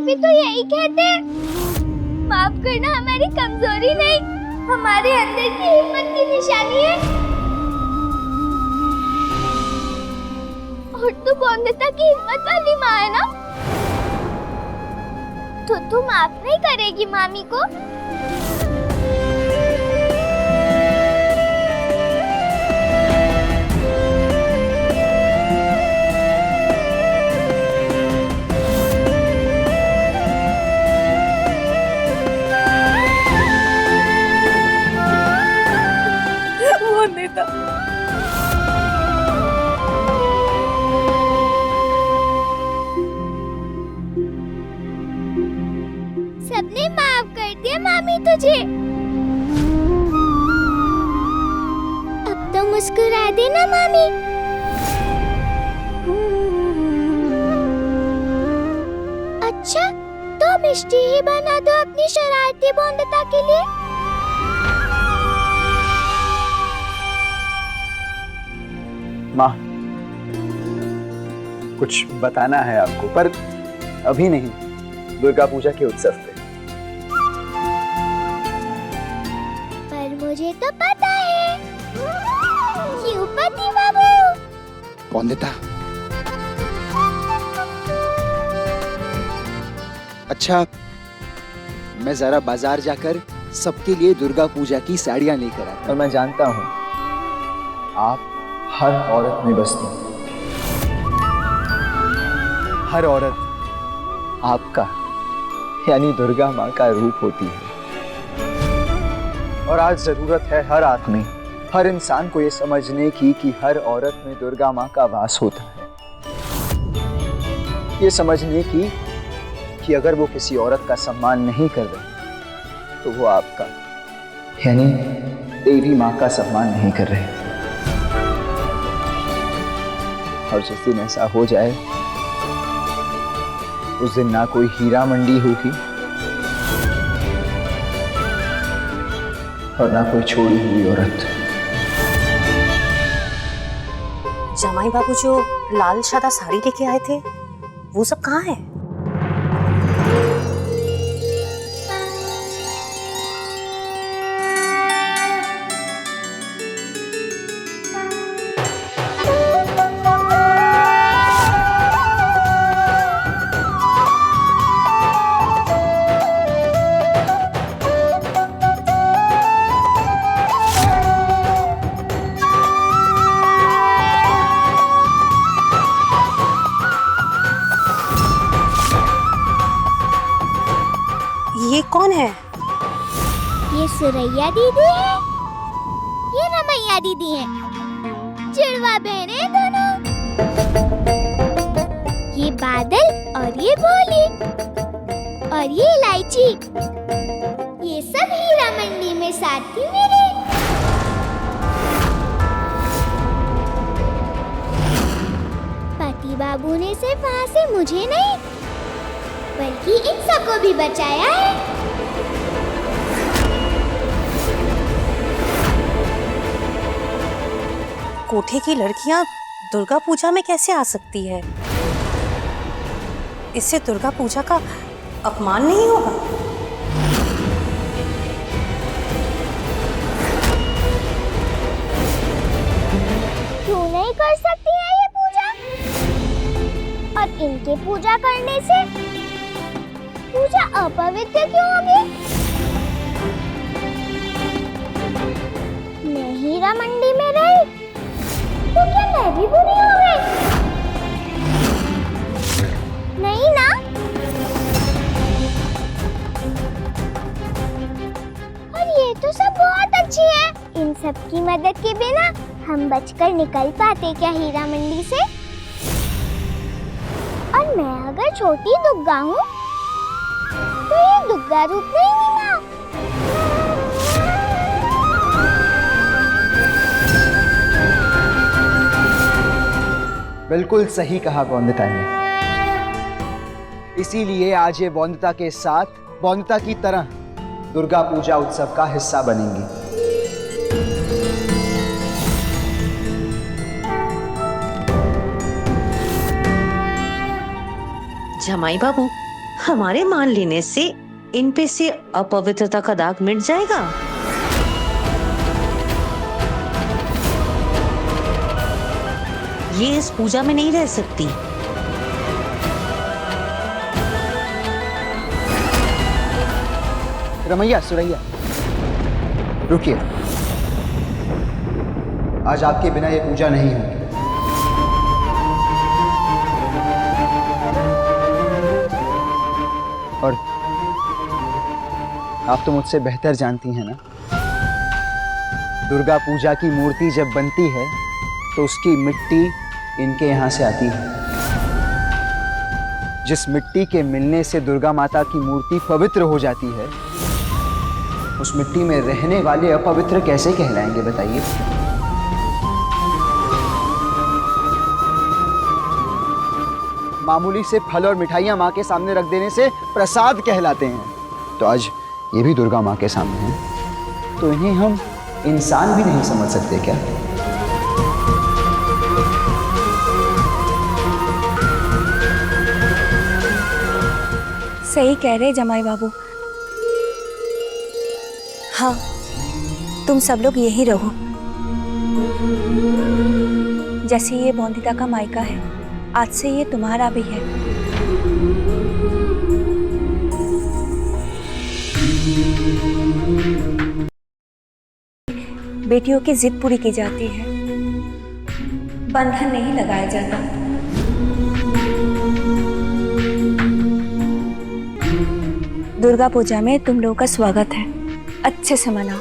भी तो यही कहते हैं, माफ करना हमारी कमजोरी नहीं, हमारे अंदर की हिम्मत की निशानी है। और तू बौंदता की हिम्मत वाली माँ है ना, तो तू माफ नहीं करेगी मामी को? वंदिता, सबने माफ कर दिया मामी तुझे, अब तो मुस्कुरा देना मामी। अच्छा, तो मिष्टी ही बना दो अपनी शरारती बौंदता के लिए। माँ, कुछ बताना है आपको, पर अभी नहीं, दुर्गा पूजा के उत्सव पे। पर मुझे तो पता है। क्यों पति बाबू? वंदिता, अच्छा, मैं जरा बाजार जाकर सबके लिए दुर्गा पूजा की साड़ियां लेकर आता। और मैं जानता हूँ आप हर औरत में बसती हैं। हर औरत आपका यानी दुर्गा माँ का रूप होती है। और आज जरूरत है हर आदमी, हर इंसान को ये समझने की कि हर औरत में दुर्गा माँ का वास होता है। ये समझने की कि अगर वो किसी औरत का सम्मान नहीं कर रहे तो वो आपका यानी देवी माँ का सम्मान नहीं कर रहे। और जिस दिन ऐसा हो जाए उस दिन ना कोई हीरा मंडी होगी और ना कोई छोड़ी हुई औरत। जमाई बाबू जो लाल सादा साड़ी लेके आए थे, वो सब कहाँ है? ये कौन है? ये सुरैया दीदी है, ये रमैया दीदी है, जुड़वा बहनें दोनों। ये बादल और ये भोली और ये इलायची, ये सब हीरा मंडी में साथी मेरे। पति बाबू ने सिर्फ वहाँ से मुझे नहीं बल्कि इन सबको भी बचाया है। कोठे की लड़कियां दुर्गा पूजा में कैसे आ सकती है? इससे दुर्गा पूजा का अपमान नहीं होगा? क्यों नहीं कर सकती है ये पूजा? और इनके पूजा करने से पूजा अपवित्र क्यों होगी? मैं हीरा मंडी में रही तो क्या मैं भी बुरी हो गई? नहीं ना? और ये तो सब बहुत अच्छी है। इन सब की मदद के बिना हम बचकर निकल पाते क्या हीरा मंडी से? और मैं अगर छोटी दुग्गा हूँ तो ये दुग्गा रूप नहीं मिला। बिल्कुल सही कहा बौंदता ने। इसीलिए आज ये बौंदता के साथ बौंदता की तरह दुर्गा पूजा उत्सव का हिस्सा बनेंगी। जमाई बाबू, हमारे मान लेने से इन पे से अपवित्रता का दाग मिट जाएगा। ये इस पूजा में नहीं रह सकती। रमैया, सुरैया, रुकिए। आज आपके बिना ये पूजा नहीं होगी। और आप तो मुझसे बेहतर जानती हैं ना, दुर्गा पूजा की मूर्ति जब बनती है तो उसकी मिट्टी इनके यहाँ से आती है। जिस मिट्टी के मिलने से दुर्गा माता की मूर्ति पवित्र हो जाती है, उस मिट्टी में रहने वाले अपवित्र कैसे कहलाएंगे बताइए? मामूली से फल और मिठाइयां माँ के सामने रख देने से प्रसाद कहलाते हैं। तो आज ये भी दुर्गा माँ के सामने है, तो इन्हें हम इंसान भी नहीं समझ सकते क्या? सही कह रहे जमाई बाबू। हाँ, तुम सब लोग यही रहो। जैसे ये बोंदिता का मायका है, आज से ये तुम्हारा भी है। बेटियों की जिद पूरी की जाती है, बंधन नहीं लगाया जाता। दुर्गा पूजा में तुम लोगों का स्वागत है, अच्छे से मनाओ।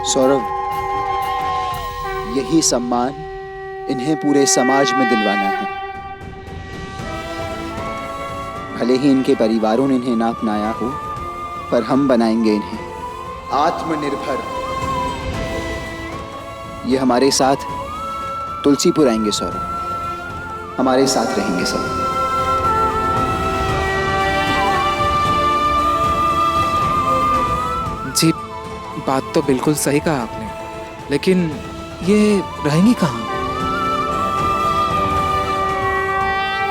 सौरभ, यही सम्मान इन्हें पूरे समाज में दिलवाना है। भले ही इनके परिवारों ने इन्हें ना अपनाया हो, पर हम बनाएंगे इन्हें आत्मनिर्भर। ये हमारे साथ तुलसीपुर आएंगे सौरभ, हमारे साथ रहेंगे सब। जी, बात तो बिल्कुल सही कहा आपने, लेकिन ये रहेंगी कहाँ?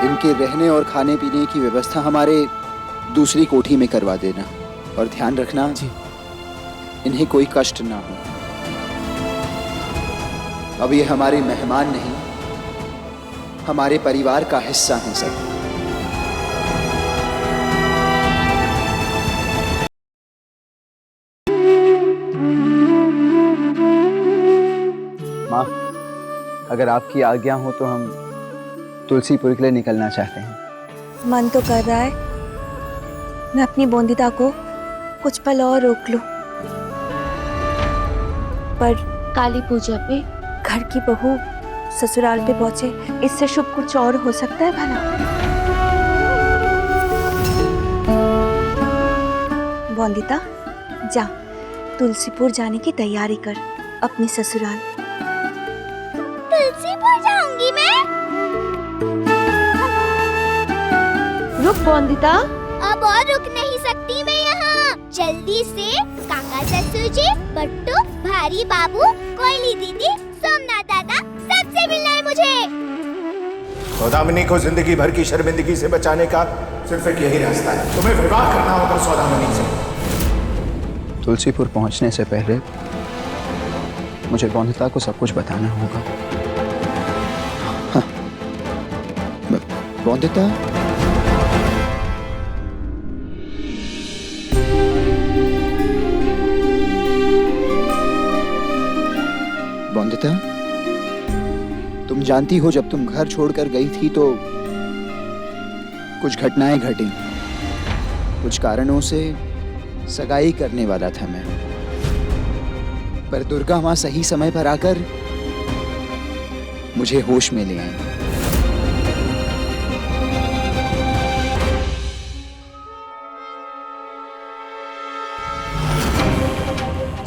इनके रहने और खाने पीने की व्यवस्था हमारे दूसरी कोठी में करवा देना, और ध्यान रखना जी, इन्हें कोई कष्ट ना हो। अब ये हमारे मेहमान नहीं, हमारे परिवार का हिस्सा हैं सब। माँ, अगर आपकी आज्ञा हो तो हम तुलसीपुर के लिए निकलना चाहते हैं। मन तो कर रहा है मैं अपनी बोंदिता को कुछ पल और रोक लूं, पर काली पूजा पे घर की बहू ससुराल पे पहुंचे, इससे शुभ कुछ और हो सकता है भला? बोंदिता, जा तुलसीपुर जाने की तैयारी कर, अपनी ससुराल। तुलसीपुर जाऊंगी मैं। रुक वंदिता। अब और रुक नहीं सकती मैं यहाँ। जल्दी से काका ससुर जी, बट्टू, भारी बाबू, कोयली दीदी, सोमनाथ दादा सबसे मिलना है मुझे। सौदामिनी को जिंदगी भर की शर्मिंदगी से बचाने का सिर्फ एक यही रास्ता है। तुम्हें विवाह करना होगा सौदामिनी से। तुलसीपुर पहुंचने से पहले मुझे वंदिता को सब कुछ बताना होगा। वंदिता, वंदिता, तुम जानती हो जब तुम घर छोड़कर गई थी तो कुछ घटनाएं घटी। कुछ कारणों से सगाई करने वाला था मैं, पर दुर्गा माँ सही समय पर आकर मुझे होश में ले आई।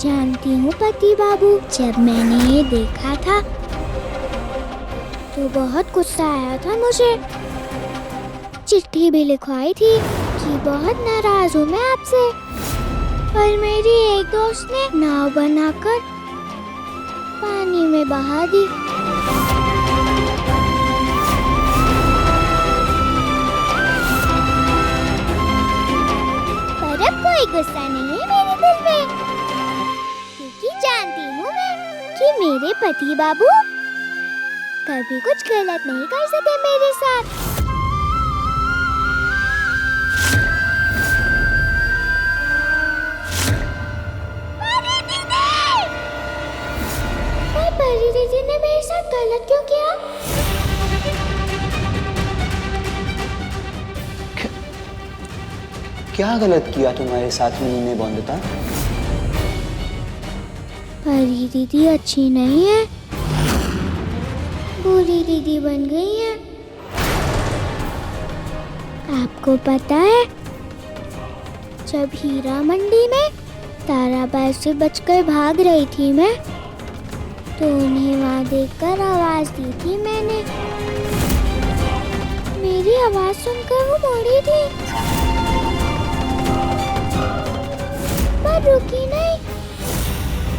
जानती हूँ पति बाबू, जब मैंने ये देखा था तो बहुत गुस्सा आया था मुझे। चिट्ठी भी लिखवाई थी कि बहुत नाराज हूँ मैं आपसे, पर मेरी एक दोस्त ने नाव बनाकर पानी में बहा दी। पर अब कोई गुस्सा नहीं है मेरे दिल में, क्योंकि जानती हूँ मैं कि मेरे पति बाबू कभी कुछ गलत नहीं कर सके मेरे साथ। परी दीदी ने मेरे साथ गलत क्यों किया? क्या गलत किया तुम्हारे साथ में ने वंदिता? परी दीदी अच्छी नहीं है, बुरी दीदी बन गई है। आपको पता है, जब हीरा मंडी में ताराबाई से बचकर भाग रही थी मैं, तो उन्हें वहाँ देखकर आवाज दी थी मैंने। मेरी आवाज सुनकर वो मुड़ी थी, पर रुकी नहीं,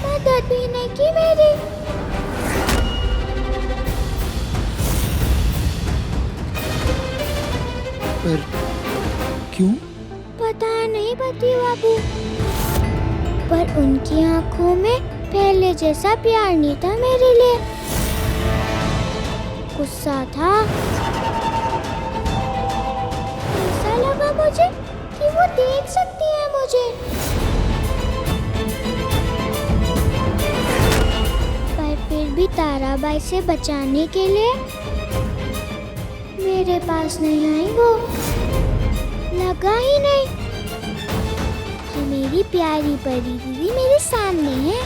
मदद भी नहीं की मेरी। पर क्यों? पता नहीं पति बाबू, पर उनकी आंखों में पहले जैसा प्यार नहीं था मेरे लिए, गुस्सा था। ऐसा लगा मुझे कि वो देख सकती है मुझे, पर फिर भी ताराबाई से बचाने के लिए मेरे पास नहीं आई वो। लगा ही नहीं कि मेरी प्यारी परी दीदी मेरे सामने है।